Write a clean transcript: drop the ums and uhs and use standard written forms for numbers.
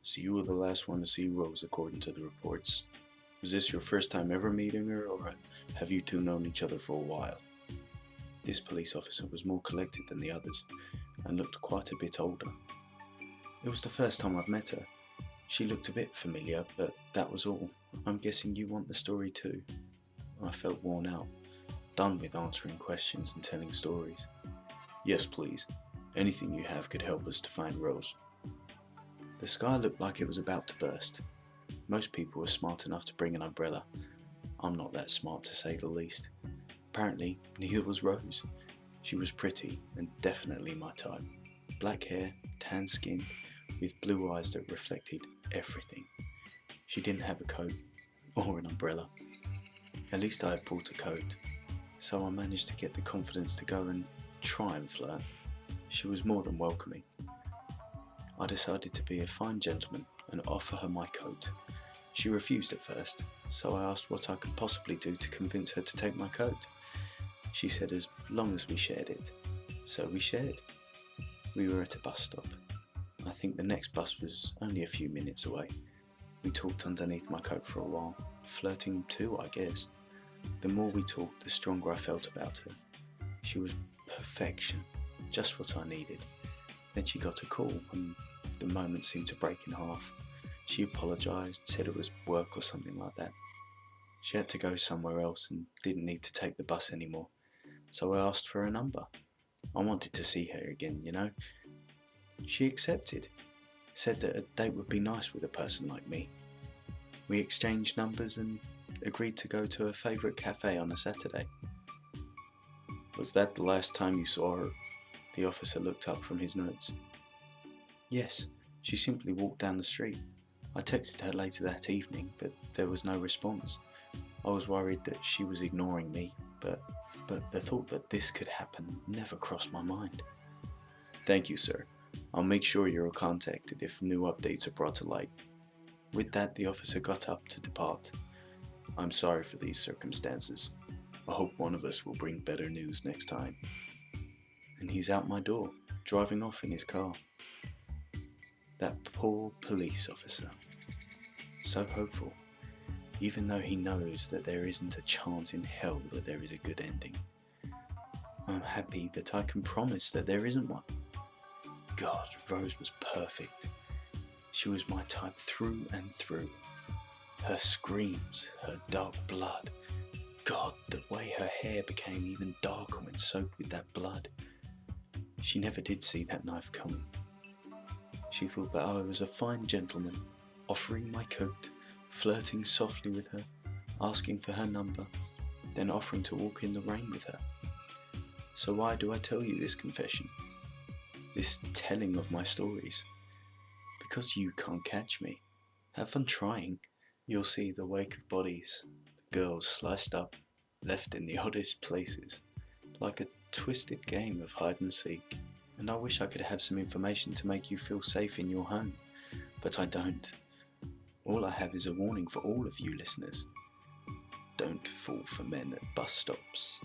So you were the last one to see Rose according to the reports. Was this your first time ever meeting her, or have you two known each other for a while? This police officer was more collected than the others, and looked quite a bit older. It was the first time I've met her. She looked a bit familiar, but that was all. I'm guessing you want the story too. I felt worn out, done with answering questions and telling stories. Yes, please. Anything you have could help us to find Rose. The sky looked like it was about to burst. Most people were smart enough to bring an umbrella. I'm not that smart, to say the least. Apparently, neither was Rose. She was pretty and definitely my type. Black hair, tan skin, with blue eyes that reflected everything. She didn't have a coat or an umbrella. At least I had brought a coat, so I managed to get the confidence to go and try and flirt. She was more than welcoming. I decided to be a fine gentleman and offer her my coat. She refused at first, so I asked what I could possibly do to convince her to take my coat. She said as long as we shared it. So we shared. We were at a bus stop. I think the next bus was only a few minutes away. We talked underneath my coat for a while, flirting too, I guess. The more we talked, the stronger I felt about her. She was perfection, just what I needed. Then she got a call, and the moment seemed to break in half. She apologised, said it was work or something like that. She had to go somewhere else and didn't need to take the bus anymore, so I asked for her number. I wanted to see her again, you know. She accepted, said that a date would be nice with a person like me. We exchanged numbers and agreed to go to her favourite cafe on a Saturday. Was that the last time you saw her? The officer looked up from his notes. Yes, she simply walked down the street. I texted her later that evening, but there was no response. I was worried that she was ignoring me, but the thought that this could happen never crossed my mind. Thank you, sir. I'll make sure you're contacted if new updates are brought to light. With that, the officer got up to depart. I'm sorry for these circumstances. I hope one of us will bring better news next time. And he's out my door, driving off in his car. That poor police officer. So hopeful, even though he knows that there isn't a chance in hell that there is a good ending. I'm happy that I can promise that there isn't one. God, Rose was perfect. She was my type through and through. Her screams, her dark blood. God, the way her hair became even darker when soaked with that blood. She never did see that knife coming. She thought that I was a fine gentleman, offering my coat, flirting softly with her, asking for her number, then offering to walk in the rain with her. So why do I tell you this confession? This telling of my stories? Because you can't catch me. Have fun trying. You'll see the wake of bodies, the girls sliced up, left in the oddest places, like a twisted game of hide and seek. And I wish I could have some information to make you feel safe in your home, but I don't. All I have is a warning for all of you listeners. Don't fall for men at bus stops.